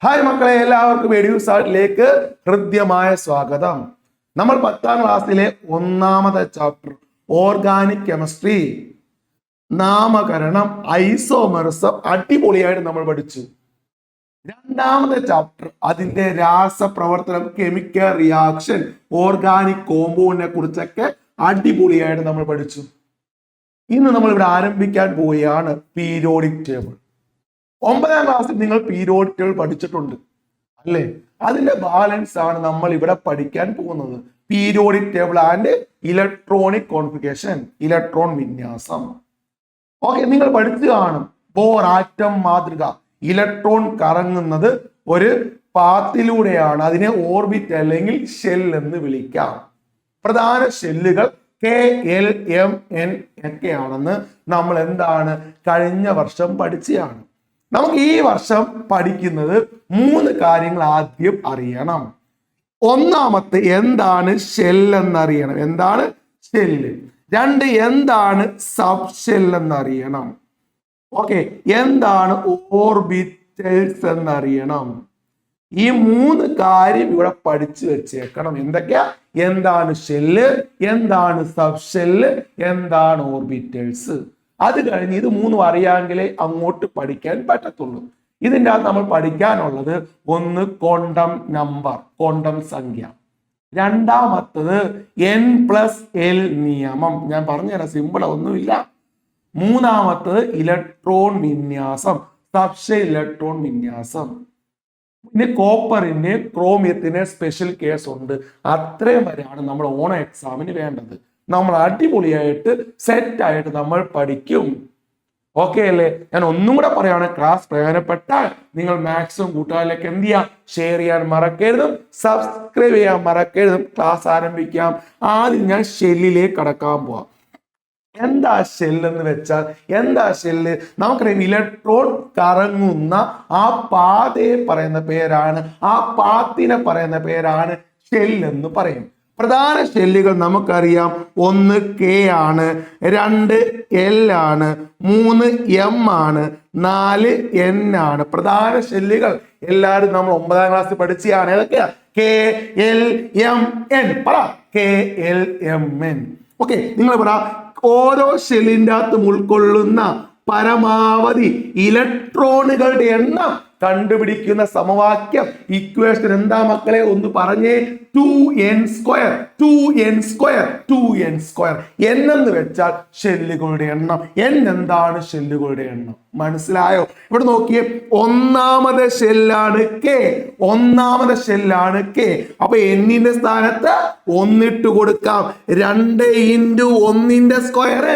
Hi മക്കളെ, എല്ലാവർക്കും എഡ്യൂസാർട്ടിലേക്ക് ഹൃദ്യമായ സ്വാഗതം. നമ്മൾ 10ാം ക്ലാസ്സിലെ 1ാമത്തെ ചാപ്റ്റർ ഓർഗാനിക് കെമിസ്ട്രി നാമകരണം ഐസോമെറിസം അടിപൊളിയായിട്ട് നമ്മൾ പഠിച്ചു. 2ാമത്തെ ചാപ്റ്റർ അതിന്റെ രാസപ്രവർത്തനം കെമിക്കൽ റിയാക്ഷൻ ഓർഗാനിക് കോമ്പൗണ്ടിനെ കുറിച്ചൊക്കെ അടിപൊളിയായിട്ട് നമ്മൾ പഠിച്ചു. ഇന്ന് നമ്മൾ ഇവിടെ ആരംഭിക്കാൻ പോവുകയാണ് പീരിയോഡിക് ടേബിൾ. 9ാം ക്ലാസ്സിൽ നിങ്ങൾ പീരിയോഡിക് ടേബിൾ പഠിച്ചിട്ടുണ്ട് അല്ലേ? അതിന്റെ ബാലൻസ് ആണ് നമ്മൾ ഇവിടെ പഠിക്കാൻ പോകുന്നത്. Periodic table and electronic configuration, electron വിന്യാസം. ഓക്കെ, നിങ്ങൾ പഠിച്ചു കാണും. ബോർ ആറ്റം മാതൃക. ഇലക്ട്രോൺ കറങ്ങുന്നത് ഒരു പാത്തിലൂടെയാണ്. അതിനെ ഓർബിറ്റ് അല്ലെങ്കിൽ ഷെൽ എന്ന് വിളിക്കാം. പ്രധാന ഷെല്ലുകൾ KLMN ഒക്കെയാണെന്ന് നമ്മൾ കഴിഞ്ഞ വർഷം പഠിച്ചതാണ്. നമുക്ക് ഈ വർഷം പഠിക്കുന്നത് 3 കാര്യങ്ങൾ ആദ്യം അറിയണം. ഒന്നാമത്തെ എന്താണ് ഷെൽ എന്നറിയണം. എന്താണ് ഷെല്ല്? 2 എന്താണ് സബ് ഷെൽ എന്നറിയണം. ഓക്കെ, എന്താണ് ഓർബിറ്റൽസ് എന്നറിയണം. ഈ 3 കാര്യം ഇവിടെ പഠിച്ചു വെച്ചേക്കണം. എന്തൊക്കെയാ? എന്താണ് ഷെല്ല്, എന്താണ് സബ് ഷെല്ല്, എന്താണ് ഓർബിറ്റൽസ്. അത് കഴിഞ്ഞ് ഇത് 3 അറിയാമെങ്കിലേ അങ്ങോട്ട് പഠിക്കാൻ പറ്റത്തുള്ളൂ. ഇതിൻ്റെ അകത്ത് നമ്മൾ പഠിക്കാനുള്ളത് ഒന്ന് ക്വാണ്ടം നമ്പർ, ക്വാണ്ടം സംഖ്യ. രണ്ടാമത്തത് N+L നിയമം. ഞാൻ പറഞ്ഞുതരാം, സിമ്പിൾ ഒന്നുമില്ല. മൂന്നാമത്തത് ഇലക്ട്രോൺ വിന്യാസം, സബ്ഷെൽ ഇലക്ട്രോൺ വിന്യാസം. പിന്നെ കോപ്പറിന്റെ ക്രോമിയത്തിന് സ്പെഷ്യൽ കേസ് ഉണ്ട്. അത്രയും വരെയാണ് നമ്മൾ ഓണം എക്സാമിന് വേണ്ടത്. നമ്മൾ അടിപൊളിയായിട്ട് സെറ്റായിട്ട് നമ്മൾ പഠിക്കും. ഓക്കെ അല്ലേ? ഞാൻ ഒന്നും കൂടെ പറയാണ്, ക്ലാസ് പ്രയോജനപ്പെട്ടാൽ നിങ്ങൾ മാക്സിമം കൂട്ടുകാരിലേക്ക് എന്ത് ചെയ്യാം, ഷെയർ ചെയ്യാൻ മറക്കരുതും, സബ്സ്ക്രൈബ് ചെയ്യാൻ മറക്കരുതും. ക്ലാസ് ആരംഭിക്കാം. ആദ്യം ഞാൻ ഷെല്ലിലേക്ക് കടക്കാൻ പോവാം. എന്താ ഷെല്ല് എന്ന് വെച്ചാൽ, എന്താ ഷെല്ല്? നമുക്കറിയാം, ഇലക്ട്രോൺ കറങ്ങുന്ന ആ പാതയെ പറയുന്ന പേരാണ്, ആ പാത്തിനെ പറയുന്ന പേരാണ് ഷെല്ല് എന്ന് പറയും. പ്രധാന ഷെല്ലുകൾ നമുക്കറിയാം. 1 K ആണ്, 2 L ആണ്, 3 M ആണ്, 4 N ആണ്. പ്രധാന ഷെല്ലുകൾ എല്ലാവരും നമ്മൾ 9ാം ക്ലാസ്സിൽ പഠിച്ചതാണ്. ഏതൊക്കെയാ? KLMN. പറ, KLMN. ഓക്കെ, നിങ്ങൾ പറ, ഓരോ ഷെല്ലിൻ്റെ അകത്തും ഉൾക്കൊള്ളുന്ന പരമാവധി ഇലക്ട്രോണുകളുടെ എണ്ണം കണ്ടുപിടിക്കുന്ന സമവാക്യം, ഇക്വേഷൻ എന്താ മക്കളെ? ഒന്ന് പറഞ്ഞേ. 2n². 2n². 2n². n എന്ന് വെച്ചാൽ ഷെല്ലുകളുടെ എണ്ണം. n എന്താണ്? ഷെല്ലുകളുടെ എണ്ണം. മനസ്സിലായോ? ഇവിടെ നോക്കിയേ, 1ാമത്തെ ഷെല്ലാണ് K. 1ാമത്തെ ഷെല്ലാണ് K. അപ്പൊ n-ന്റെ സ്ഥാനത്ത് 1 ഇട്ട് കൊടുക്കാം. 2 × 1 സ്ക്വയർ.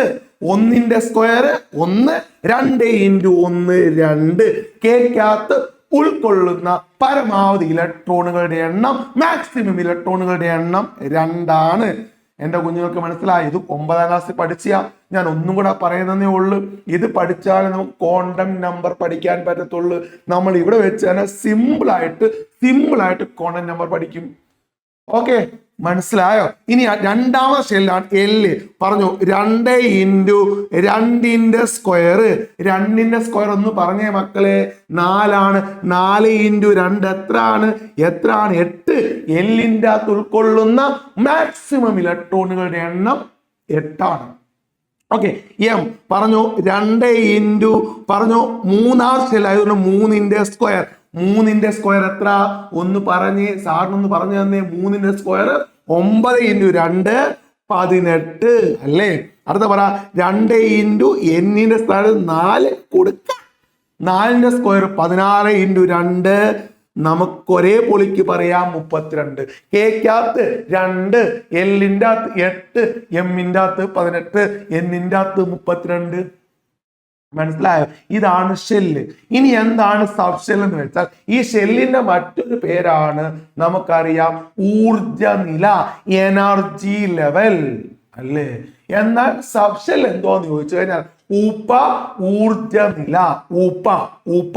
1 സ്ക്വയർ 1, 2 × 1 2. Kക്കകത്ത് ഉൾക്കൊള്ളുന്ന പരമാവധി ഇലക്ട്രോണുകളുടെ എണ്ണം, മാക്സിമം ഇലക്ട്രോണുകളുടെ എണ്ണം 2 ആണ്. എന്റെ കുഞ്ഞുങ്ങൾക്ക് മനസ്സിലായി? ഇത് 9ാം ക്ലാസ്സിൽ പഠിച്ചാ. ഞാൻ ഒന്നും കൂടെ പറയുന്നതേ ഉള്ളൂ. ഇത് പഠിച്ചാലേ നമുക്ക് ക്വാണ്ടം നമ്പർ പഠിക്കാൻ പറ്റത്തുള്ളൂ. നമ്മൾ ഇവിടെ വെച്ച് തന്നെ സിമ്പിൾ ആയിട്ട് ക്വാണ്ടം നമ്പർ പഠിക്കും. ഓക്കെ, മനസ്സിലായോ? ഇനി 2ാമത്തെ ഷെല്ലാണ് L. പറഞ്ഞു, 2 × 2 സ്ക്വയർ. 2 സ്ക്വയർ ഒന്ന് പറഞ്ഞേ മക്കളെ. 4 ആണ്. 4 × 2 എത്രയാണ്? 8. L-ന്റെ അകത്ത് ഉൾക്കൊള്ളുന്ന മാക്സിമം ഇലക്ട്രോണുകളുടെ എണ്ണം 8 ആണ്. ഓക്കെ, M പറഞ്ഞു, 2 പറഞ്ഞു 3ാം ഷെൽ ആയതുകൊണ്ട് 3 സ്ക്വയർ. 3 സ്ക്വയർ എത്ര? ഒന്ന് പറഞ്ഞേ, സാറിനൊന്ന് പറഞ്ഞു തന്നെ. 3 സ്ക്വയർ 9 × 2 18 അല്ലേ? അടുത്ത പറ, 2 × n-ന്റെ സ്ഥാനത്ത് 4 കൊടുക്ക. 4 സ്ക്വയർ 16 × 2. നമുക്ക് ഒരേ പൊളിക്ക് പറയാം 32. Kക്കകത്ത് 2, L-ന്റെ അകത്ത് 8, M-ന്റെ അകത്ത് 18, n-ന്റെ അകത്ത് 32. മനസ്സിലായോ? ഇതാണ് ഷെല്ല്. ഇനി എന്താണ് സബ് ഷെൽ എന്ന് വെച്ചാൽ, ഈ ഷെല്ലിന്റെ മറ്റൊരു പേരാണ് നമുക്കറിയാം ഊർജനില, എനർജി ലെവൽ അല്ലേ? എന്നാൽ സബ് ഷെൽ എന്തോന്ന് ചോദിച്ചു കഴിഞ്ഞാൽ ഊർജനില, ഊപ്പ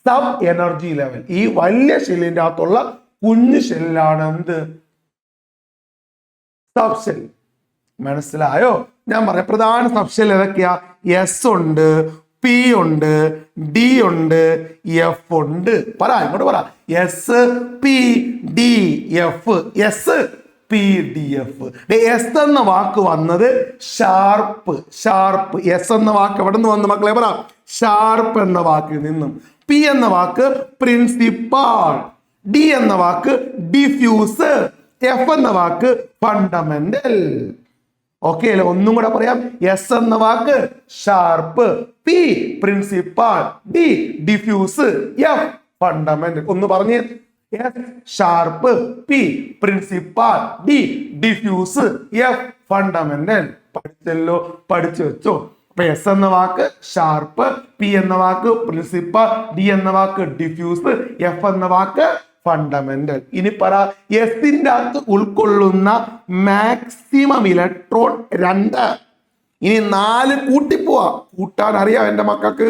സബ് എനർജി ലെവൽ. ഈ വലിയ ഷെല്ലിന്റെ അകത്തുള്ള കുഞ്ഞു ഷെല്ലാണ് എന്ത്? Sub shell. മനസ്സിലായോ? ഞാൻ പറയാം, പ്രധാന സബ് ഷെൽ ഏതൊക്കെയാ? S ഉണ്ട്, പി ഉണ്ട്, ഡി ഉണ്ട്, എഫ് ഉണ്ട്. പറ, ഇങ്ങോട്ട് പറ. S P D F. S P D F. S എന്ന വാക്ക് വന്നത് ഷാർപ്പ്. ഷാർപ്പ്. എസ് എന്ന വാക്ക് എവിടെ നിന്ന് വന്നു മക്കളെ? പറ. ഷാർപ്പ് എന്ന വാക്കിൽ നിന്നും. പി എന്ന വാക്ക് പ്രിൻസിപ്പാൾ. ഡി എന്ന വാക്ക് ഡിഫ്യൂസ്. എഫ് എന്ന വാക്ക് ഫണ്ടമെന്റൽ. ഓക്കെ അല്ലെ? ഒന്നും കൂടെ പറയാം. എസ് എന്ന വാക്ക് sharp, P principal, D diffuse, F fundamental. ഒന്ന് പറഞ്ഞേ. S sharp, P principal, D diffuse, F fundamental. പഠിച്ചല്ലോ, പഠിച്ചു വെച്ചോ. അപ്പൊ എസ് എന്ന വാക്ക് ഷാർപ്പ്, പി എന്ന വാക്ക് പ്രിൻസിപ്പാൾ, ഡി എന്ന വാക്ക് ഡിഫ്യൂസ്, എഫ് എന്ന വാക്ക് ഫണ്ടമെന്റൽ. ഇനി പറ, എസിന്റെ അകത്ത് ഉൾക്കൊള്ളുന്ന മാക്സിമം ഇലക്ട്രോൺ 2. ഇനി 4 കൂട്ടിപ്പോവാ. കൂട്ടാൻ അറിയാം എന്റെ മക്കൾക്ക്.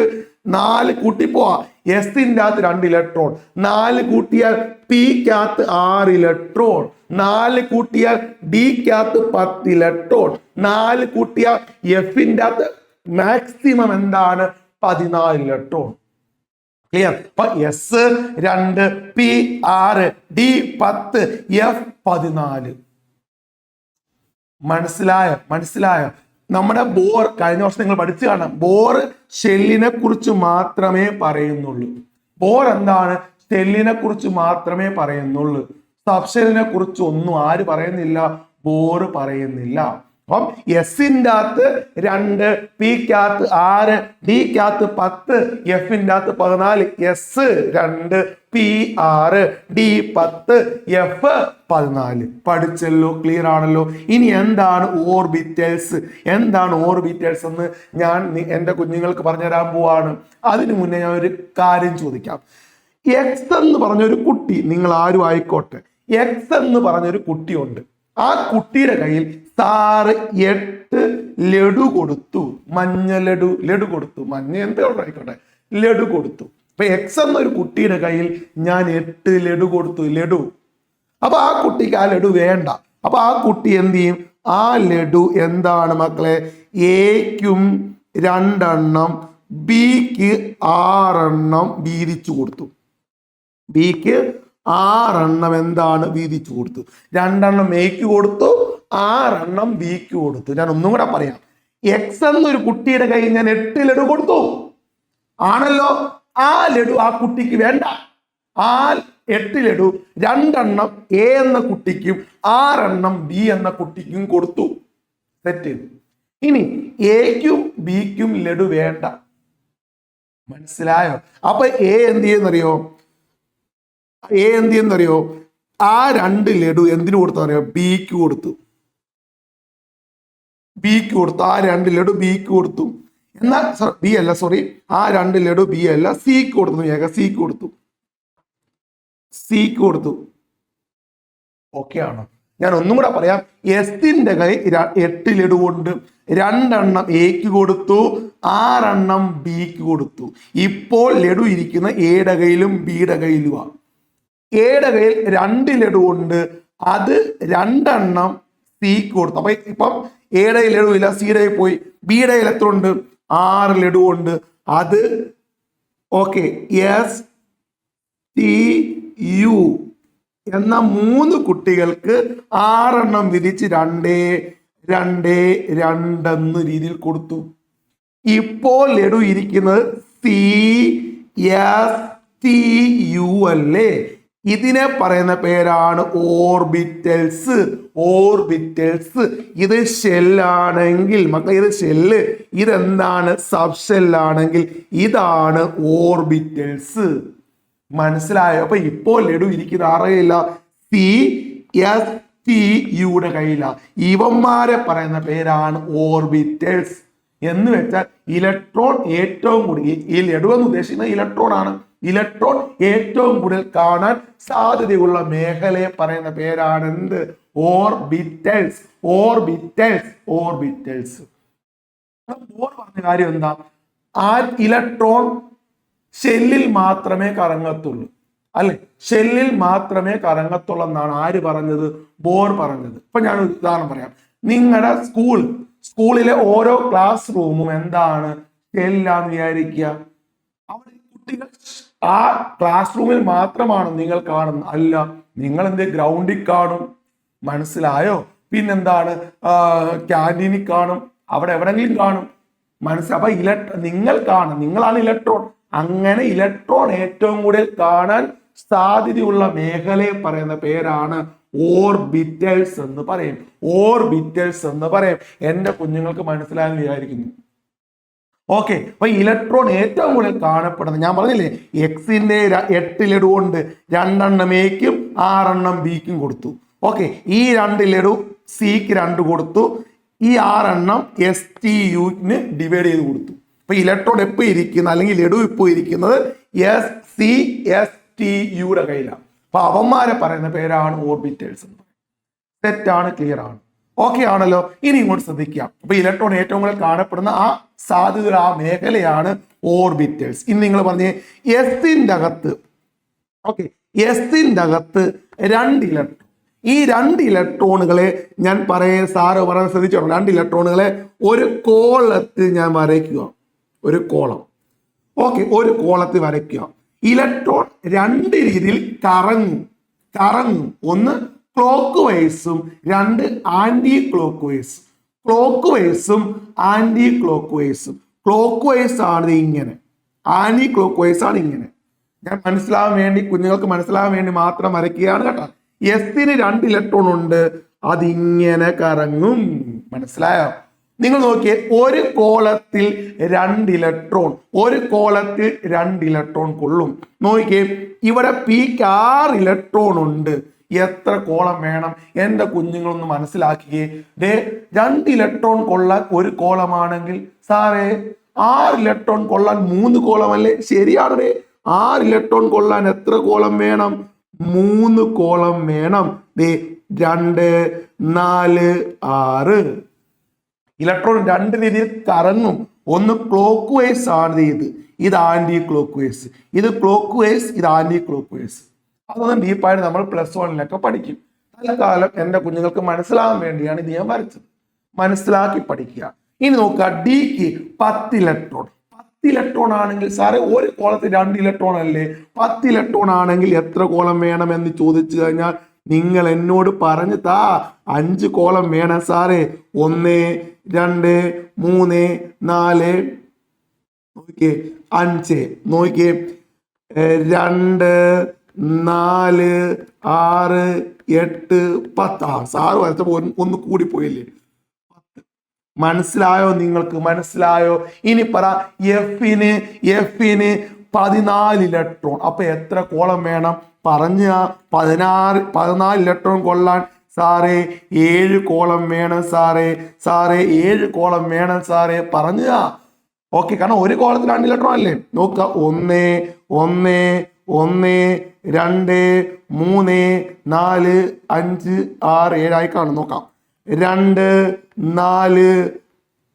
4 കൂട്ടിപ്പോവാ. എസിന്റെ അകത്ത് 2 ഇലക്ട്രോൺ. 4 കൂട്ടിയാൽ പിക്കകത്ത് 6 ഇലക്ട്രോൺ. 4 കൂട്ടിയാൽ ഡിക്കകത്ത് 10 ഇലക്ട്രോൺ. 4 കൂട്ടിയാൽ എഫിന്റെ അകത്ത് മാക്സിമം എന്താണ്? 14 ഇലക്ട്രോൺ. ക്ലിയർ? അപ്പൊ എസ് 2, പി 6, ഡി 10, എഫ് 14. മനസ്സിലായോ? മനസ്സിലായോ? നമ്മുടെ ബോർ കഴിഞ്ഞ വർഷം നിങ്ങൾ പഠിച്ചു കാണാം. ബോർ ഷെല്ലിനെ കുറിച്ച് മാത്രമേ പറയുന്നുള്ളൂ. ബോർ എന്താണ്? ഷെല്ലിനെ കുറിച്ച് മാത്രമേ പറയുന്നുള്ളൂ. സബ്ഷെല്ലിനെ കുറിച്ച് ഒന്നും ആര് പറയുന്നില്ല? ബോർ പറയുന്നില്ല. അപ്പം എസിന്റെ അകത്ത് 2, പിക്കകത്ത് 6, ഡിക്കകത്ത് 10, എഫിന്റെ അകത്ത് 14. S 2, P 6, D 10, F 14. പഠിച്ചല്ലോ, ക്ലിയർ ആണല്ലോ. ഇനി എന്താണ് ഓർബിറ്റൽസ്? എന്താണ് ഓർബിറ്റൽസ് എന്ന് ഞാൻ എൻ്റെ കുഞ്ഞുങ്ങൾക്ക് പറഞ്ഞുതരാൻ പോവാണ്. അതിനു മുന്നേ ഞാൻ ഒരു കാര്യം ചോദിക്കാം. എക്സ് എന്ന് പറഞ്ഞൊരു കുട്ടി, നിങ്ങൾ ആരും ആയിക്കോട്ടെ, എക്സ് എന്ന് പറഞ്ഞൊരു കുട്ടിയുണ്ട്. ആ കുട്ടിയുടെ കയ്യിൽ സാറ് 8 ലഡു കൊടുത്തു. മഞ്ഞ ലഡു കൊടുത്തു. മഞ്ഞ എന്തോ ആയിക്കോട്ടെ, ലഡു കൊടുത്തു. അപ്പൊ എക്സ് എന്നൊരു കുട്ടിയുടെ കയ്യിൽ ഞാൻ 8 ലഡു കൊടുത്തു. ലഡു. അപ്പൊ ആ കുട്ടിക്ക് ആ ലഡു വേണ്ട. അപ്പൊ ആ കുട്ടി എന്ത് ചെയ്യും? ആ ലഡു എന്താണ് മക്കളെ? എക്കും 2 എണ്ണം, ബിക്ക് 6 എണ്ണം വീതിച്ചു കൊടുത്തു. ബിക്ക് 6 എണ്ണം എന്താണ്? വീതിച്ചു കൊടുത്തു. 2 എണ്ണം എക്ക് കൊടുത്തു, 6 എണ്ണം ബിക്ക് കൊടുത്തു. ഞാൻ ഒന്നും കൂടെ പറയാം. എക്സ് എന്നൊരു കുട്ടിയുടെ കയ്യിൽ ഞാൻ 8 ലഡു കൊടുത്തു. ആണല്ലോ? ആ ലഡു ആ കുട്ടിക്ക് വേണ്ട. ആ 8 ലഡു 2 എണ്ണം എ എന്ന കുട്ടിക്കും 6 എണ്ണം ബി എന്ന കുട്ടിക്കും കൊടുത്തു. സെറ്റ്. ഇനി എക്കും ബിക്കും ലഡു വേണ്ട. മനസ്സിലായോ? അപ്പൊ എ എന്ത് ചെയ്യുന്നറിയോ? ആ 2 ലഡു എന്തിനു കൊടുത്തറിയോ? ബിക്ക് കൊടുത്തു. ആ 2 ലഡു ബിക്ക് കൊടുത്തു. എന്നാൽ ബി അല്ല, സോറി, ആ 2 ലഡു ബി അല്ല, സിക്ക് കൊടുത്തു. സിക്ക് കൊടുത്തു. ഓക്കെ ആണോ? ഞാൻ ഒന്നും കൂടെ പറയാം. എസിന്റെ കൈ 8 ലഡു കൊണ്ട് 2 എണ്ണം എക്ക് കൊടുത്തു, 6 എണ്ണം ബിക്ക് കൊടുത്തു. ഇപ്പോൾ ലഡു ഇരിക്കുന്ന എയുടെ കയ്യിലും ബിയുടെ കയ്യിലുമാണ്. എയുടെ കയ്യിൽ 2 ലഡു ഉണ്ട്. അത് 2 എണ്ണം സിക്ക് കൊടുത്തു. അപ്പൊ ഇപ്പം എയുടെ ലഡു ഇല്ല, സിയുടെ പോയി. ബിയുടെ എത്ര ഉണ്ട്? 6 ലഡു ഉണ്ട്. അത് ഓക്കെ, എസ് ടി യു എന്ന 3 കുട്ടികൾക്ക് 6 എണ്ണം വിധിച്ച് 2, 2, 2 എന്ന രീതിയിൽ കൊടുത്തു. ഇപ്പോൾ ലഡു ഇരിക്കുന്നത് സി എസ് ടി യു അല്ലേ? ഇതിനെ പറയുന്ന പേരാണ് ഓർബിറ്റൽസ്. ഇത് ഷെല്ലാണെങ്കിൽ മക്കളെ, ഇത് ഷെല്ല്. ഇതെന്താണ്? സബ് ഷെല്ലാണെങ്കിൽ ഇതാണ് ഓർബിറ്റൽസ്. മനസ്സിലായോ? അപ്പൊ ഇപ്പോൾ ലഡു ഇരിക്കുന്ന ആരുടെയില്ല? സി എസ് ടി യുടെ കയ്യില. ഇവന്മാരെ പറയുന്ന പേരാണ് ഓർബിറ്റൽസ്. എന്ന് വെച്ചാൽ ഇലക്ട്രോൺ ഏറ്റവും കൂടുതൽ, ഈ ലഡു എന്ന് ഉദ്ദേശിക്കുന്നത് ഇലക്ട്രോൺ ആണ്. ഇലക്ട്രോൺ ഏറ്റവും കൂടുതൽ കാണാൻ സാധ്യതയുള്ള മേഖലയെ പറയുന്ന പേരാണ് എന്ത്? ഓർബിറ്റൽസ്. ബോർ പറഞ്ഞ കാര്യം എന്താ? ആ ഇലക്ട്രോൺ ഷെല്ലിൽ മാത്രമേ കറങ്ങത്തുള്ളൂ, അല്ലെ? ഷെല്ലിൽ മാത്രമേ കറങ്ങത്തുള്ളൂ എന്നാണ് ആര് പറഞ്ഞത്? ബോർ പറഞ്ഞത്. ഇപ്പൊ ഞാൻ ഉദാഹരണം പറയാം. നിങ്ങളുടെ സ്കൂളിലെ ഓരോ ക്ലാസ് റൂമും എന്താണ്? ഷെല്ലാന്ന് വിചാരിക്കുക. അവിടെ കുട്ടികൾ ആ ക്ലാസ് റൂമിൽ മാത്രമാണ് നിങ്ങൾ കാണുന്നത്. അല്ല, നിങ്ങൾ എന്ത് ഗ്രൗണ്ടിൽ കാണും. മനസ്സിലായോ? പിന്നെന്താണ്, ക്യാൻറ്റീനിൽ കാണും, അവിടെ എവിടെങ്കിലും കാണും. അപ്പൊ നിങ്ങൾ കാണും, നിങ്ങളാണ് ഇലക്ട്രോൺ. അങ്ങനെ ഇലക്ട്രോൺ ഏറ്റവും കൂടുതൽ കാണാൻ സാധ്യതയുള്ള മേഖലയെ പറയുന്ന പേരാണ് ഓർബിറ്റൽസ് എന്ന് പറയും. ഓർബിറ്റൽസ് എന്ന് പറയും. എന്റെ കുഞ്ഞുങ്ങൾക്ക് മനസ്സിലായെന്ന് വിചാരിക്കുന്നു. ഓക്കെ, അപ്പൊ ഇലക്ട്രോൺ ഏറ്റവും കൂടുതൽ കാണപ്പെടുന്നത് ഞാൻ പറഞ്ഞില്ലേ, എക്സിന്റെ 8 ലഡു ഉണ്ട്. 2 എക്കും 6 ബിക്കും കൊടുത്തു. ഓക്കെ, ഈ 2 ലഡു സിക്ക് 2 കൊടുത്തു. ഈ 6 STUന് ഡിവൈഡ് ചെയ്ത് കൊടുത്തു. അപ്പൊ ഇലക്ട്രോൺ എപ്പോ ഇരിക്കുന്നത്, അല്ലെങ്കിൽ ലഡു ഇപ്പോൾ ഇരിക്കുന്നത് SCSTUയുടെ കയ്യിലാണ്. അപ്പൊ അവന്മാരെ പറയുന്ന പേരാണ് ഓർബിറ്റൽസ്. തെറ്റാണ്, ക്ലിയർ ആണ്. ഓക്കെ ആണല്ലോ. ഇനി ഇങ്ങോട്ട് ശ്രദ്ധിക്കാം. അപ്പൊ ഇലക്ട്രോൺ ഏറ്റവും കൂടുതൽ കാണപ്പെടുന്ന ആ സാധ്യത, ആ മേഖലയാണ് ഓർബിറ്റൽസ്. ഇനി നിങ്ങൾ പറഞ്ഞേ എസിന്റെ അകത്ത്, ഓക്കെ, എസിന്റെ അകത്ത് 2 ഇലക്ട്രോൺ. ഈ 2 ഇലക്ട്രോണുകളെ ഞാൻ സാറ് പറയാൻ ശ്രദ്ധിച്ചോ. 2 ഇലക്ട്രോണുകളെ ഒരു കോളത്തിൽ ഞാൻ വരയ്ക്കുക. ഒരു കോളം. ഓക്കെ, ഒരു കോളത്തിൽ വരയ്ക്കുക. ഇലക്ട്രോൺ 2 രീതിയിൽ കറങ്ങും. ഒന്ന് ക്ലോക്ക് വൈസും 2 ആന്റി ക്ലോക്ക് വൈസും. ക്ലോക്ക് വൈസും ആന്റി ക്ലോക്ക് വൈസും. ക്ലോക്ക് വൈസ് ആണ് ഇങ്ങനെ, ആന്റി ക്ലോക്ക് വൈസ് ആണ് ഇങ്ങനെ. ഞാൻ മനസ്സിലാവാൻ വേണ്ടി, കുഞ്ഞുങ്ങൾക്ക് മനസ്സിലാവാൻ വേണ്ടി മാത്രം വരയ്ക്കുകയാണ് കേട്ടോ. എസിന് 2 ഇലക്ട്രോൺ ഉണ്ട്, അതിങ്ങനെ കറങ്ങും. മനസ്സിലായോ? നിങ്ങൾ നോക്കിയേ, ഒരു കോളത്തിൽ 2 ഇലക്ട്രോൺ, ഒരു കോളത്തിൽ 2 ഇലക്ട്രോൺ കൊള്ളും. നോക്കിയേ, ഇവിടെ പിക്ക് 6 ഇലക്ട്രോൺ ഉണ്ട്. എത്ര കോളം വേണം? എന്റെ കുഞ്ഞുങ്ങളൊന്ന് മനസ്സിലാക്കിയേ. 2 ഇലക്ട്രോൺ കൊള്ളാൻ ഒരു കോളമാണെങ്കിൽ സാറേ 6 ഇലക്ട്രോൺ കൊള്ളാൻ 3 കോളമല്ലേ? ശരിയാണ്. 6 ഇലക്ട്രോൺ കൊള്ളാൻ എത്ര കോളം വേണം? 3 കോളം വേണം. 2, 4, 6. ഇലക്ട്രോൺ 2 രീതിയിൽ കറങ്ങും. ഒന്ന് ക്ലോക്ക് വൈസ് ആണ് ഇത് ആന്റി ക്ലോക്ക് വൈസ്. ഇത് ക്ലോക്ക് വൈസ്, ഇത് ആന്റി ക്ലോക്ക് വൈസ്. അതൊന്നും ഡീപ്പായിട്ട് നമ്മൾ +1 പഠിക്കും. തൽക്കാലം എന്റെ കുഞ്ഞുങ്ങൾക്ക് മനസ്സിലാവാൻ വേണ്ടിയാണ് ഇത് ഞാൻ വരച്ചത്. മനസ്സിലാക്കി പഠിക്കുക. ഇനി നോക്കുക, ഡിക്ക് 10 ഇലക്ട്രോൺ. 10 ഇലക്ട്രോൺ ആണെങ്കിൽ സാറേ ഒരു കോളത്തിൽ 2 ഇലക്ട്രോൺ അല്ലേ? 10 ഇലക്ട്രോൺ ആണെങ്കിൽ എത്ര കോളം വേണം എന്ന് ചോദിച്ചു കഴിഞ്ഞാൽ നിങ്ങൾ എന്നോട് പറഞ്ഞു താ. 5 കോളം വേണം സാറേ. 1, 2, 3, 4, നോക്കിയേ 5, നോക്കിയേ 2, 4, 6, 8, 10. സാറ് വരച്ചപ്പോ ഒന്ന് കൂടിപ്പോയില്ലേ? മനസ്സിലായോ? നിങ്ങൾക്ക് മനസ്സിലായോ? ഇനി പറ, എഫിന് 14 ഇലക്ട്രോൺ. അപ്പൊ എത്ര കോളം വേണം? പറഞ്ഞ 14 ഇലക്ട്രോൺ കൊള്ളാൻ സാറേ 7 കോളം വേണം സാറേ. 7 കോളം വേണം സാറേ. പറഞ്ഞ ഓക്കെ, കാരണം ഒരു കോളത്തിൽ 2 ഇലക്ട്രോൺ അല്ലേ? നോക്കുക, 1, 1, 1, 2, 3, 4, 5, 6, 7 ആയി കാണും. നോക്കാം, 2, 4,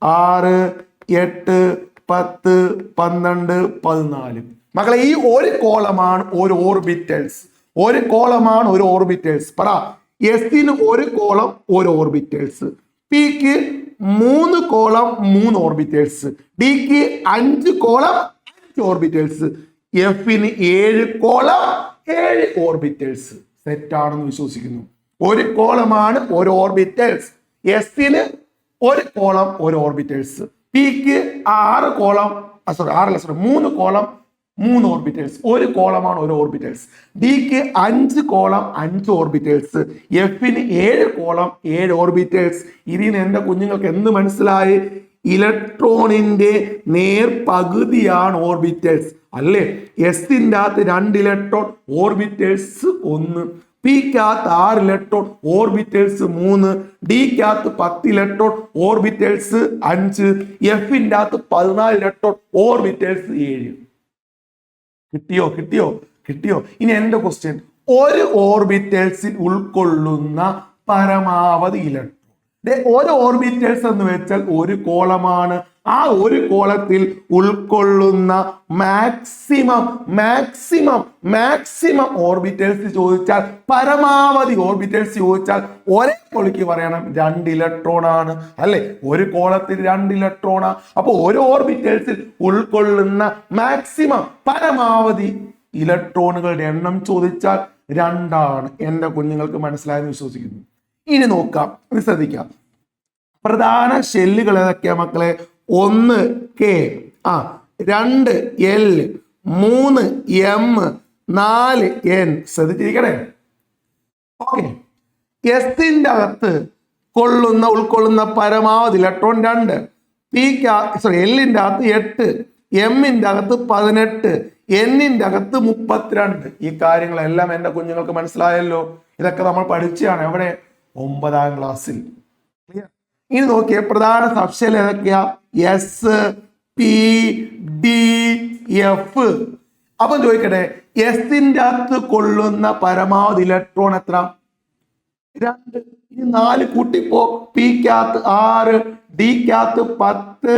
6, 8, 10, 12, 14. മക്കളെ, ഈ ഒരു കോളമാണ് ഒരു ഓർബിറ്റൽസ്. ഒരു കോളമാണ് ഒരു ഓർബിറ്റൽസ്. പറ, എസിന് ഒരു കോളം ഒരു ഓർബിറ്റൽസ്. പിക്ക് 3 കോളം 3 ഓർബിറ്റൽസ്. ഡിക്ക് 5 കോളം 5 ഓർബിറ്റൽസ്. എഫിന് 7 കോളം 7 ഓർബിറ്റൽസ്. സെറ്റാണെന്ന് വിശ്വസിക്കുന്നു. ഒരു കോളമാണ് ഒരു ഓർബിറ്റൽസ്. എസിന് ഒരു കോളം ഒരു ഓർബിറ്റൽസ്. പിക്ക് 6 കോളം 3 കോളം 3 ഓർബിറ്റൽസ്. ഒരു കോളമാണ് ഒരു ഓർബിറ്റൽസ്. ഡിക്ക് 5 കോളം 5 ഓർബിറ്റൽസ്. എഫിന് 7 കോളം 7 ഓർബിറ്റൽസ്. ഇതിന് എന്റെ കുഞ്ഞുങ്ങൾക്ക് എന്ത് മനസ്സിലായി? ഇലക്ട്രോണിന്റെ നേർപകുതിയാണ് ഓർബിറ്റൽസ് അല്ലേ? എസിന്റെ അകത്ത് 2 electron, orbitals 1. പിക്കകത്ത് 6 electron, orbitals 3. ഡിക്കകത്ത് 10 electron, orbitals 5. എഫിന്റെ അകത്ത് 14 ഇലക്ട്രോൺ, ഓർബിറ്റൽസ് 7. കിട്ടിയോ? ഇനി എന്റെ ക്വസ്റ്റ്യൻ, ഒരു ഓർബിറ്റൽസിൽ ഉൾക്കൊള്ളുന്ന പരമാവധി ഇലക്ട്രോൺ. ഒരു ഓർബിറ്റൽസ് എന്ന് വെച്ചാൽ ഒരു കോളമാണ്. ആ ഒരു കോളത്തിൽ ഉൾക്കൊള്ളുന്ന മാക്സിമം മാക്സിമം മാക്സിമം ഓർബിറ്റൽസ് ചോദിച്ചാൽ, പരമാവധി ഓർബിറ്റൽസ് ചോദിച്ചാൽ ഒരേ പൊളിക്ക് പറയണം 2 ഇലക്ട്രോൺ ആണ്, അല്ലെ? ഒരു കോളത്തിൽ 2 ഇലക്ട്രോണാ. അപ്പൊ ഒരു ഓർബിറ്റൽസിൽ ഉൾക്കൊള്ളുന്ന മാക്സിമം പരമാവധി ഇലക്ട്രോണുകളുടെ എണ്ണം ചോദിച്ചാൽ 2 ആണ്. എന്റെ കുഞ്ഞുങ്ങൾക്ക് മനസ്സിലായെന്ന് വിശ്വസിക്കുന്നു. ഇനി നോക്കാം, ശ്രദ്ധിക്കാം. പ്രധാന ഷെല്ലുകൾ ഏതൊക്കെയാ മക്കളെ? 1 K, 2 L, 3 M, 4 N. ശ്രദ്ധിച്ചിരിക്കണേ. Okay. എസിന്റെ അകത്ത് ഉൾക്കൊള്ളുന്ന പരമാവധി ഇലക്ട്രോൺ 2. എല്ലിന്റെ അകത്ത് 8, എമ്മിന്റെ അകത്ത് 18, എന്നിന്റെ അകത്ത് 32. ഈ കാര്യങ്ങളെല്ലാം എന്റെ കുഞ്ഞുങ്ങൾക്ക് മനസ്സിലായല്ലോ. ഇതൊക്കെ നമ്മൾ പഠിച്ചാണ്. എവിടെ? 9ാം ക്ലാസ്സിൽ. ഇനി നോക്കിയേ, പ്രധാന സബ്ഷെൽ ഏതൊക്കെയാ? S, P, D, F. അപ്പം ചോദിക്കട്ടെ, എസിന്റെ അകത്ത് കൊള്ളുന്ന പരമാവധി ഇലക്ട്രോൺ എത്ര? 2. ഇനി 4 കൂട്ടിപ്പോ. പിക്കകത്ത് 6, ഡിക്കകത്ത് 10,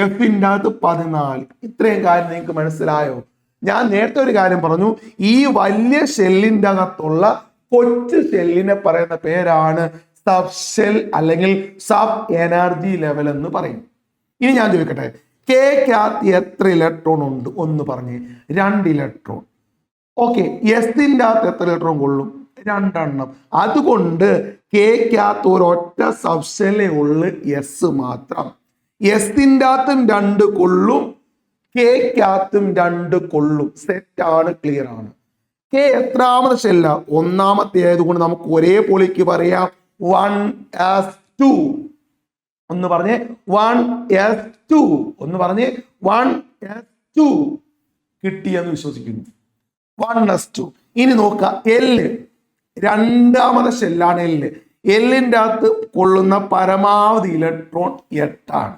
എഫിന്റെ അകത്ത് 14. ഇത്രയും കാര്യം നിങ്ങൾക്ക് മനസ്സിലായോ? ഞാൻ നേരത്തെ ഒരു കാര്യം പറഞ്ഞു, ഈ വലിയ ഷെല്ലിന്റെ അകത്തുള്ള കൊച്ചു ഷെല്ലിനെ പറയുന്ന പേരാണ് സബ് ഷെൽ അല്ലെങ്കിൽ സബ് എനർജി ലെവൽ എന്ന് പറയും. ഇനി ഞാൻ ചോദിക്കട്ടെ, കെക്കകത്ത് എത്ര ഇലക്ട്രോൺ ഉണ്ട്? ഒന്ന് പറഞ്ഞേ. 2 ഇലക്ട്രോൺ. ഓക്കെ. എസിന്റെ അകത്ത് എത്ര ഇലക്ട്രോൺ കൊള്ളും? 2 എണ്ണം. അതുകൊണ്ട് കെക്കകത്ത് ഒരൊറ്റ സബ് ഷെല്ലേ ഉള്ളു, എസ് മാത്രം. എസിന്റെ അകത്തും 2 കൊള്ളും, കെക്കകത്തും 2 കൊള്ളും. സെറ്റ് ആണ്, ക്ലിയർ ആണ്. കെ എത്രാമത്തെ ഷെല്ല? 1ാമത്തെ ആയതുകൊണ്ട് നമുക്ക് ഒരേ പൊളിക്ക് പറയാം 1s2. ഒന്ന് പറഞ്ഞേ 1s2. ഒന്ന് പറഞ്ഞേ 1s2. കിട്ടിയെന്ന് വിശ്വസിക്കുന്നു. 1s2. ഇനി നോക്കുക, എല്ല് 2ാമത്തെ ഷെല്ലാണ്. എല്ലിന്റെ അകത്ത് കൊള്ളുന്ന പരമാവധി ഇലക്ട്രോൺ 8 ആണ്.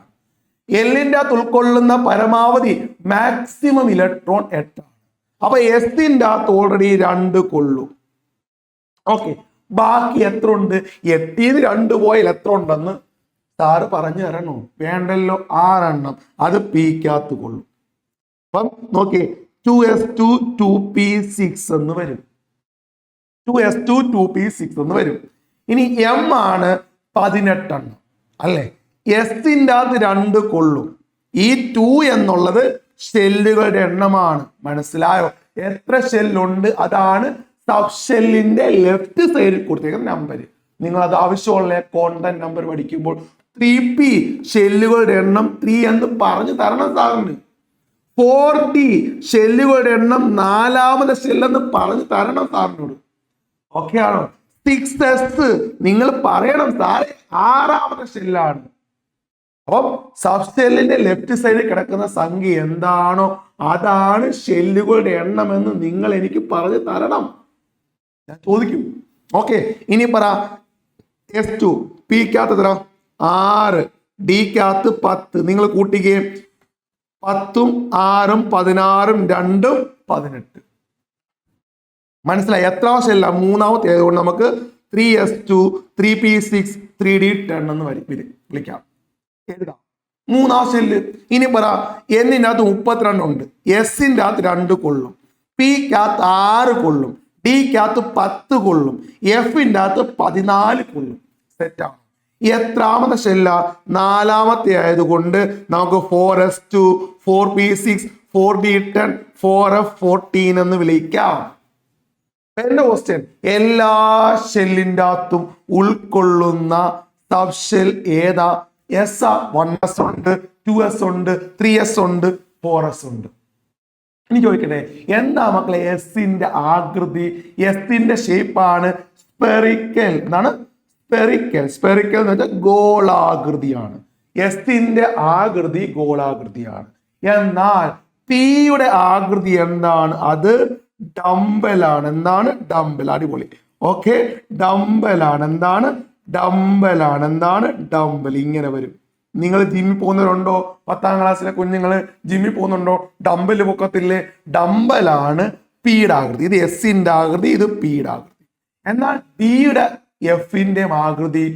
എല്ലിന്റെ അകത്ത് ഉൾക്കൊള്ളുന്ന പരമാവധി മാക്സിമം ഇലക്ട്രോൺ 8 ആണ്. അപ്പൊ എസിന്റെ അകത്ത് ഓൾറെഡി 2 കൊള്ളും. ഓക്കെ. ബാക്കി എത്ര ഉണ്ട്? 8ന് 2 പോയാൽ എത്ര ഉണ്ടെന്ന് സാറ് പറഞ്ഞു തരണോ? വേണ്ടല്ലോ. 6 എണ്ണം. അത് പിക്കകത്ത് കൊള്ളും. അപ്പം നോക്കിയേ, 2s2 2p6 എന്ന് വരും. 2s2 2p6 എന്ന് വരും. ഇനി എം ആണ് 18 എണ്ണം, അല്ലെ? എസിന്റെ അകത്ത് 2 കൊള്ളും. ഈ 2 എന്നുള്ളത് ഷെല്ലുകളുടെ എണ്ണമാണ്. മനസ്സിലായോ? എത്ര ഷെല്ലുണ്ട് അതാണ് സബ് ഷെല്ലിന്റെ ലെഫ്റ്റ് സൈഡിൽ കൊടുത്തേക്കുന്ന നമ്പർ. നിങ്ങൾ അത് ആവശ്യമുള്ള കോണ്ടന്റ് നമ്പർ പഠിക്കുമ്പോൾ 3p ഷെല്ലുകളുടെ എണ്ണം 3 എന്ന് പറഞ്ഞു തരണം സാറിന്. 4d ഷെല്ലുകളുടെ എണ്ണം 4ാമത്തെ ഷെല്ലെന്ന് പറഞ്ഞു തരണം സാറിനോട്. ഓക്കെ ആണോ? 6s നിങ്ങൾ പറയണം സാറേ 6ാമത്തെ ഷെല്ലാണ്. അപ്പം സബ് ഷെല്ലിന്റെ ലെഫ്റ്റ് സൈഡിൽ കിടക്കുന്ന സംഖ്യ എന്താണോ അതാണ് ഷെല്ലുകളുടെ എണ്ണം എന്ന് നിങ്ങൾ എനിക്ക് പറഞ്ഞു തരണം. ഞാൻ ചോദിക്കും. ഓക്കെ. ഇനി പറ, S2 പിക്കകത്ത് എത്ര? 6, ഡിക്കകത്ത് 10. നിങ്ങൾ കൂട്ടിക്കുകയും 10ഉം 6ഉം 16ഉം 2ഉം 18. മനസ്സിലായി? എത്രാം ഷെല്ല? 3ാമത്തെ ആയതുകൊണ്ട് നമുക്ക് 3s2 3p6 3d10 എന്ന് വിളിക്കാം, എഴുതാം. 3ാം ഷെല്ല്. ഇനി പറ, എന്നിന്റെ അകത്ത് 32 ഉണ്ട്. എസിന്റെ അകത്ത് 2 കൊള്ളും, പിക്കകത്ത് 6 കൊള്ളും, ഡിക്കകത്ത് 10 കൊള്ളും, എഫിന്റെ അകത്ത് 14 കൊള്ളും. സെറ്റാണ്. എത്രാമത്തെ ഷെല്ല? 4ാമത്തെ ആയതുകൊണ്ട് നമുക്ക് 4s2 4p6 4d10 4f14 എന്ന് വിളിക്കാം. എന്റെ ക്വസ്റ്റ്യൻ, എല്ലാ ഷെല്ലിന്റെ അകത്തും ഉൾക്കൊള്ളുന്ന സബ് ഷെൽ ഏതാ? എസ്. 1s ഉണ്ട്, 2s ഉണ്ട്, 3s ഉണ്ട്, 4s ഉണ്ട്. ഇനി ചോദിക്കട്ടെ, എന്താ മക്കളെ എസിന്റെ ആകൃതി? എസിന്റെ ഷേപ്പാണ് സ്പെറിക്കൽ. എന്താണ്? സ്പെറിക്കൽ. സ്പെറിക്കൽ എന്ന് വെച്ചാൽ ഗോളാകൃതിയാണ്. എസിന്റെ ആകൃതി ഗോളാകൃതിയാണ്. എന്നാൽ പിയുടെ ആകൃതി എന്താണ്? അത് ഡംബലാണ്. എന്താണ്? ഡംബൽ. അടിപൊളി. ഓക്കെ. ഡംബലാണ്. എന്താണ്? ഡംബലാണ്. എന്താണ്? ഡംബൽ. ഇങ്ങനെ വരും. നിങ്ങൾ ജിമ്മിൽ പോകുന്നവരുണ്ടോ? 10ാം ക്ലാസ്സിലെ കുഞ്ഞുങ്ങൾ ജിമ്മിൽ പോകുന്നുണ്ടോ? ഡംബൽ പൊക്കത്തില്ലേ? ഡംബലാണ് പിയുടെ ആകൃതി. ഇത് എസിന്റെ ആകൃതി, ഇത് പിയുടെ ആകൃതി. എന്നാൽ ഡിയുടെ എഫിന്റെ ആകൃതി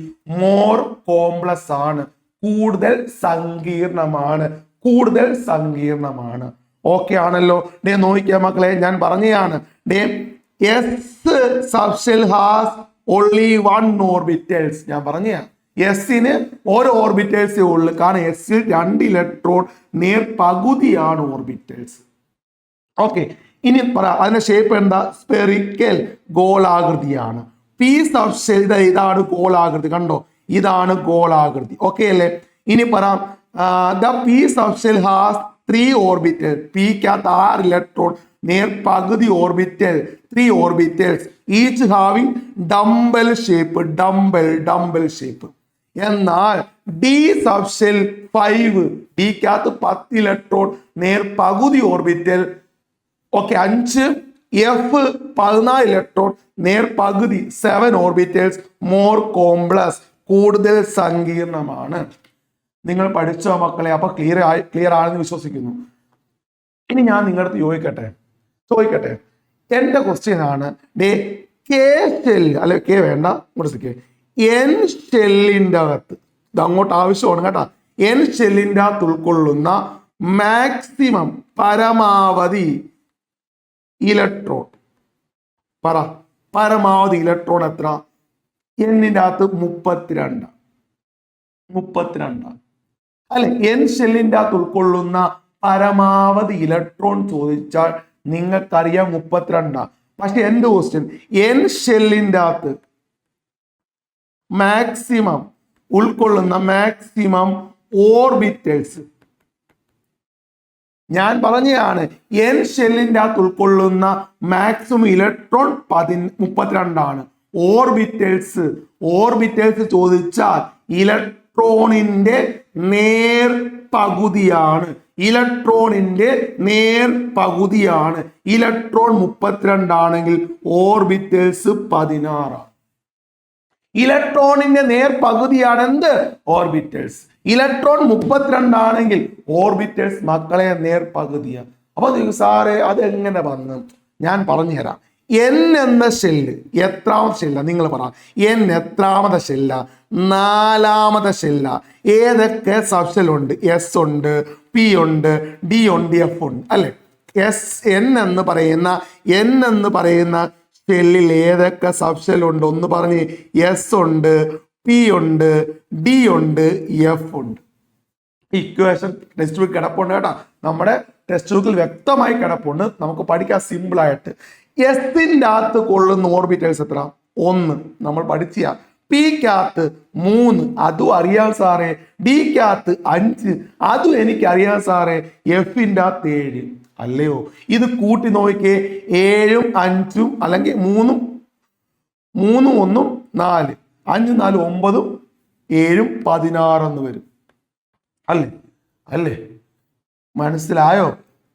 മോർ കോംപ്ലക്സ് ആണ്, കൂടുതൽ സങ്കീർണമാണ്, കൂടുതൽ സങ്കീർണമാണ്. ഓക്കെ ആണല്ലോ. ഡേ നോക്കിയാ മക്കളെ, ഞാൻ പറഞ്ഞതാണ് day S subshell has only one orbitals. ഞാൻ പറഞ്ഞതാണ് എസിന് ഓരോ ഓർബിറ്റൽസേ ഉള്ളു, കാരണം എസിൽ 2 ഇലക്ട്രോൺ നേർ പകുതിയാണ് ഓർബിറ്റൽസ്. ഓക്കെ, ഇനി പറ അതിന്റെ ഷേപ്പ് എന്താ? സ്പെറിക്കൽ, ഗോളാകൃതിയാണ്. പി സബ്ഷെൽ ഇതാണ് ഗോളാകൃതി, കണ്ടോ, ഇതാണ് ഗോളാകൃതി. ഓക്കെ അല്ലേ? ഇനി പറ the P subshell has 3 orbital. പിക്കകത്ത് 6 ഇലക്ട്രോൺ നേർ പകുതി orbital, 3 orbitals each having dumbbell shape, dumbbell shape. എന്നാൽ ഡി സബ്ഷെൽ 5, ഡിക്കകത്ത് 10 ഇലക്ട്രോൺ നേർ പകുതി ഓർബിറ്റൽ. ഓക്കെ, 5. എഫ് 14 ഇലക്ട്രോൺ നേർ പകുതി, 7 ഓർബിറ്റൽസ്, മോർ കോംപ്ലക്സ്, കൂടുതൽ സങ്കീർണമാണ്. നിങ്ങൾ പഠിച്ചോ മക്കളെ? അപ്പൊ ക്ലിയർ ആണെന്ന് വിശ്വസിക്കുന്നു. ഇനി ഞാൻ നിങ്ങളുടെ അടുത്ത് ചോദിക്കട്ടെ, എന്റെ ക്വസ്റ്റ്യൻ ആണ്, കെ ഷെൽ അല്ലെ, കെ വേണ്ട, എൻ ഷെല്ലിന്റെ അകത്ത്, ഇത് അങ്ങോട്ട് ആവശ്യമാണ് കേട്ടാ, എൻ ഷെല്ലിന്റെ അകത്ത് ഉൾക്കൊള്ളുന്ന മാക്സിമം, പരമാവധി ഇലക്ട്രോൺ പറ. പരമാവധി ഇലക്ട്രോൺ എത്ര? എന്നിന്റെ അകത്ത് 32 അല്ലെ. എൻ ഷെല്ലിന്റെ അകത്ത് ഉൾക്കൊള്ളുന്ന പരമാവധി ഇലക്ട്രോൺ ചോദിച്ചാൽ നിങ്ങൾക്കറിയാം 32. പക്ഷെ എന്റെ ക്വസ്റ്റ്യൻ, എൻ ഷെല്ലിന്റെ അകത്ത് മാക്സിമം ഉൾക്കൊള്ളുന്ന മാക്സിമം ഓർബിറ്റൽസ്, ഞാൻ പറഞ്ഞതാണ് എൻ ഷെല്ലിന്റെ അകത്ത് ഉൾക്കൊള്ളുന്ന മാക്സിമം ഇലക്ട്രോൺ 32 ഓർബിറ്റൽസ് ചോദിച്ചാൽ ഇലക്ട്രോണിന്റെ നേർ പകുതിയാണ്. ഇലക്ട്രോൺ 32 ആണെങ്കിൽ ഓർബിറ്റൽസ് 16. ഇലക്ട്രോണിന്റെ നേർ പകുതിയാണ് എന്ത്? ഓർബിറ്റൽസ്. ഇലക്ട്രോൺ 32 ആണെങ്കിൽ ഓർബിറ്റൽസ് മക്കളെ നേർ പകുതിയാണ്. അപ്പൊ സാറേ അതെങ്ങനെ വന്നു? ഞാൻ പറഞ്ഞുതരാം. എൻ എന്ന ഷെല്ല് എത്രാമത്തെ ഷെല്ല? നിങ്ങൾ പറ. എൻ എത്രാമത്തെ ഷെല്ല? 4ാമത്തെ ഷെല്ല. ഏതൊക്കെ സബ്ഷെൽ ഉണ്ട്? എസ് ഉണ്ട്, പി ഉണ്ട്, ഡി ഉണ്ട്, എഫ് ഉണ്ട് അല്ലെ. എൻ എന്ന് പറയുന്ന ഷെല്ലിൽ ഏതൊക്കെ സബ്ഷെൽ ഉണ്ട്? ഒന്ന് പറഞ്ഞ്. എസ് ഉണ്ട്, പി ഉണ്ട്, ഡി ഉണ്ട്, എഫ് ഉണ്ട്. ഇക്വേഷൻ ടെക്സ്റ്റ് ബുക്ക് കിടപ്പുണ്ട് കേട്ടോ, നമ്മുടെ ടെക്സ്റ്റ് ബുക്കിൽ വ്യക്തമായി കിടപ്പുണ്ട്, നമുക്ക് പഠിക്കാൻ സിമ്പിൾ ആയിട്ട്. എസിന്റെ അകത്ത് കൊള്ളുന്ന ഓർബിറ്റൽസ് എത്ര? 1 നമ്മൾ പഠിച്ച. പിക്കകത്ത് 3, അതും അറിയാം സാറേ. ഡിക്കകത്ത് 5, അതും എനിക്കറിയാം സാറേ. എഫിന്റെ അകത്ത് 7 അല്ലയോ? ഇത് കൂട്ടി നോക്കിയേ. 7ഉം 5ഉം അല്ലെങ്കിൽ 3ഉം 1 4, 5 4 9, 7 16 എന്ന് വരും അല്ലേ? മനസ്സിലായോ?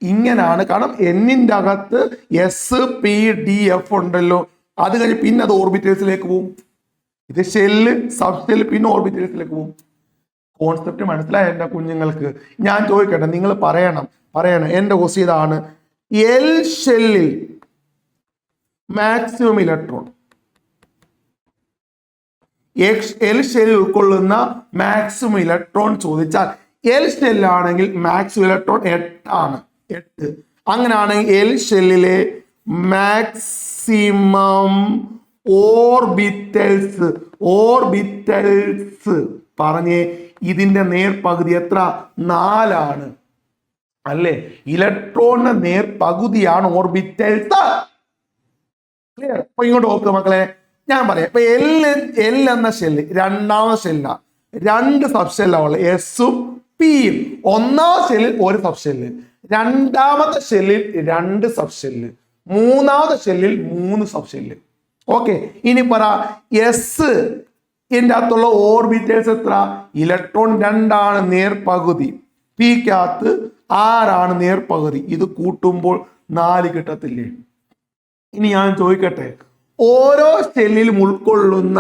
ഇങ്ങനാണ്. കാരണം എന്നിന്റെ അകത്ത് എസ്, പി, ഡി, എഫ് ഉണ്ടല്ലോ. അത് കഴിഞ്ഞ് പിന്നെ അത് ഓർബിറ്റൽസിലേക്ക് പോകും. ഇത് ഷെല്ല്, സബ് ഷെല്ല്, പിന്നെ ഓർബിറ്റൽസിലേക്ക് പോകും. കോൺസെപ്റ്റ് മനസ്സിലായ എന്റെ കുഞ്ഞുങ്ങൾക്ക്? ഞാൻ ചോദിക്കട്ടെ, നിങ്ങൾ പറയണം. എന്റെ ക്വസ്റ്റ്യൻ ഇതാണ്. എൽ ഷെല്ലിൽ മാക്സിമം ഇലക്ട്രോൺ, എൽ ഷെല്ലിൽ ഉൾക്കൊള്ളുന്ന മാക്സിമം ഇലക്ട്രോൺ ചോദിച്ചാൽ, എൽ ഷെല്ലാണെങ്കിൽ മാക്സിമം ഇലക്ട്രോൺ 8 ആണ്. 8. അങ്ങനെയാണെങ്കിൽ എൽ ഷെല്ലിലെ മാക്സിമം ഓർബിറ്റൽസ് പറഞ്ഞേ. ഇതിന്റെ നേർപകുതി എത്ര? 4 ആണ് അല്ലേ? ഇലക്ട്രോണിന്റെ നേർപകുതിയാണ് ഓർബിറ്റൽസ്. ക്ലിയർ? അപ്പൊ ഇങ്ങോട്ട് നോക്കുക മക്കളെ, ഞാൻ പറയാം. ഇപ്പൊ എൽ എന്ന ഷെല്ല് 2ാമത്തെ ഷെല്ല, 2 സബ്ഷെല്ലാ ഉള്ളത്, എസും പിയും. 1ാമത്തെ ഷെല്ലിൽ 1 സബ്ഷെല്ല്, 2ാമത്തെ ഷെല്ലിൽ 2 സബ്ഷെല്ല്, 3ാമത്തെ ഷെല്ലിൽ 3 സബ്ഷെല്ല്. ഓക്കെ, ഇനി പറ. എസ് ഇതിൻ്റെ അകത്തുള്ള ഓർബിറ്റൽസ് എത്ര? ഇലക്ട്രോൺ 2 ആണ് നേർപകുതി, പിക്കകത്ത് 6 ആണ് നേർപകുതി. ഇത് കൂട്ടുമ്പോൾ 4 കിട്ടത്തില്ലേ? ഇനി ഞാൻ ചോദിക്കട്ടെ, ഓരോ ഷെല്ലിലും ഉൾക്കൊള്ളുന്ന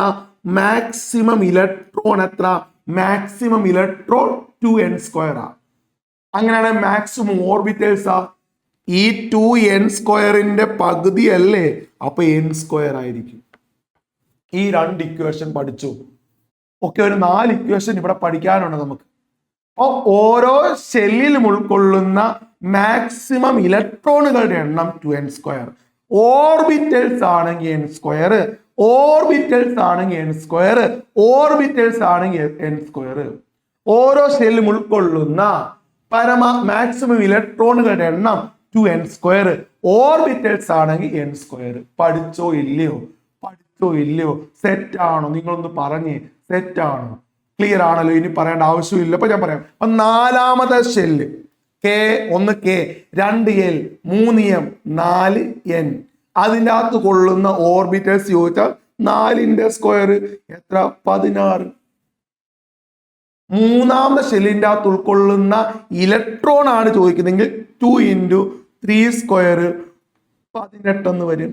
മാക്സിമം ഇലക്ട്രോൺ എത്ര? മാക്സിമം ഇലക്ട്രോൺ 2n² ആ. അങ്ങനെയാണ് മാക്സിമം ഓർബിറ്റൽസ് ആ. ഈ 2n² പകുതി അല്ലേ? അപ്പൊ n² ആയിരിക്കും. ഈ 2 ഇക്വേഷൻ പഠിച്ചു. ഒക്കെ ഒരു 4 ഇക്വേഷൻ ഇവിടെ പഠിക്കാനുണ്ട് നമുക്ക്. അപ്പോൾ ഓരോ ഷെല്ലിലും ഉൾക്കൊള്ളുന്ന മാക്സിമം ഇലക്ട്രോണുകളുടെ എണ്ണം 2n². ഓർബിറ്റൽസ് ആണെങ്കിൽ n², ഓർബിറ്റൽസ് ആണെങ്കിൽ n², ഓർബിറ്റൽസ് ആണെങ്കിൽ n². ഓരോ ഷെല്ലും ഉൾക്കൊള്ളുന്ന മാക്സിമം ഇലക്ട്രോണുകളുടെ എണ്ണം 2n², ഓർബിറ്റൽസ് ആണെങ്കിൽ n². പഠിച്ചോ ഇല്ലയോ? സെറ്റ് ആണോ? നിങ്ങളൊന്ന് പറഞ്ഞേ, സെറ്റ് ആണോ? ക്ലിയർ ആണല്ലോ? ഇനി പറയേണ്ട ആവശ്യമില്ല. അപ്പൊ ഞാൻ പറയാം. അപ്പൊ 4ാമത്തെ shell K, 1K, 2L, 3M, 4N. അതിൻ്റെ അകത്ത് കൊള്ളുന്ന ഓർബിറ്റൽസ് ചോദിച്ചാൽ 4² എത്ര? 16. 3ാമത്തെ ഷെല്ലിൻ്റെ അകത്ത് ഉൾക്കൊള്ളുന്ന ഇലക്ട്രോൺ ആണ് ചോദിക്കുന്നെങ്കിൽ 2 × 3² 18 എന്ന് വരും.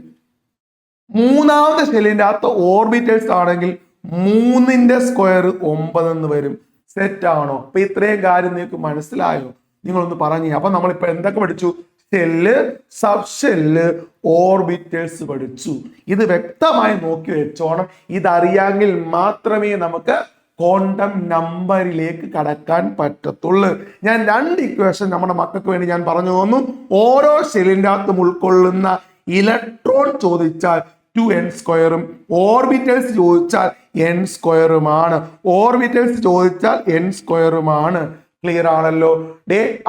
3ാമത്തെ ഷെല്ലിൻ്റെ അകത്ത് ഓർബിറ്റൽസ് ആണെങ്കിൽ 3² 9 എന്ന് വരും. സെറ്റ് ആണോ? അപ്പൊ ഇത്രയും കാര്യം നിങ്ങൾക്ക് മനസ്സിലായോ? നിങ്ങളൊന്ന് പറഞ്ഞു. അപ്പൊ നമ്മളിപ്പോ എന്തൊക്കെ പഠിച്ചു? ഷെല്ല്, സബ് ഷെല്ല്, ഓർബിറ്റൽസ് പഠിച്ചു. ഇത് വ്യക്തമായി നോക്കി വെച്ചോണം. ഇതറിയാമെങ്കിൽ മാത്രമേ നമുക്ക് ക്വാണ്ടം നമ്പറിലേക്ക് കടക്കാൻ പറ്റത്തുള്ളൂ. ഞാൻ 2 ഇക്വേഷൻ നമ്മുടെ മക്കൾക്ക് വേണ്ടി ഞാൻ പറഞ്ഞു തന്നു. ഓരോ ഷെല്ലിൻ്റെ അകത്തും ഉൾക്കൊള്ളുന്ന ഇലക്ട്രോൺ ചോദിച്ചാൽ 2n², ഓർബിറ്റൽസ് ചോദിച്ചാൽ n². ഓർബിറ്റൽസ് ചോദിച്ചാൽ n². ക്ലിയർ ആണല്ലോ?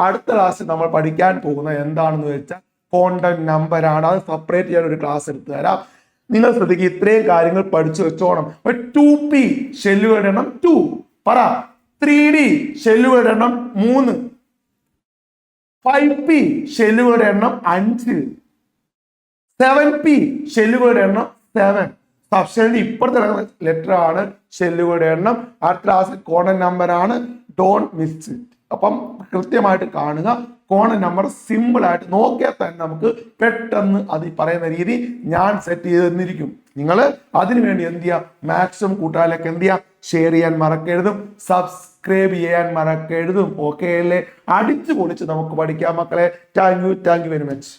അടുത്ത ക്ലാസ്സിൽ നമ്മൾ പഠിക്കാൻ പോകുന്നത് എന്താണെന്ന് വെച്ചാൽ ക്വാണ്ടം നമ്പർ ആണ്. അത് സെപ്പറേറ്റ് ചെയ്യാൻ ഒരു ക്ലാസ് എടുത്തു തരാം. നിങ്ങൾ ശ്രദ്ധിക്കുക, ഇത്രയും കാര്യങ്ങൾ പഠിച്ചു വെച്ചോണം. 2p ഷെല്ലുകളുടെ എണ്ണം 2 പറ. 3d ഷെല്ലുകളുടെ എണ്ണം 3. 5p ഷെല്ലുകളുടെ എണ്ണം 5. 7p ഷെല്ലുകളുടെ എണ്ണം 7. സബ്ഷെല്ലിന്റെ ഇപ്പുറത്തെ ലെറ്റർ ആണ് ഷെല്ലുകളുടെ എണ്ണം. അടുത്ത ക്ലാസ്സിൽ ക്വാണ്ടം നമ്പർ ആണ്. Don't miss it. അപ്പം കൃത്യമായിട്ട് കാണുക. ക്വാണ്ടം നമ്പർ സിമ്പിൾ ആയിട്ട് നോക്കിയാൽ തന്നെ നമുക്ക് പെട്ടെന്ന് അത് പറയുന്ന രീതി ഞാൻ സെറ്റ് ചെയ്ത് തന്നിരിക്കും. നിങ്ങൾ അതിനുവേണ്ടി എന്ത് ചെയ്യുക? മാക്സിമം കൂട്ടുകാരിലേക്ക് എന്ത് ചെയ്യുക? ഷെയർ ചെയ്യാൻ മറക്കരുതും, സബ്സ്ക്രൈബ് ചെയ്യാൻ മറക്കരുതും. ഓക്കെ അല്ലേ? അടിച്ചു പൊളിച്ച് നമുക്ക് പഠിക്കാം മക്കളെ. Thank you very much.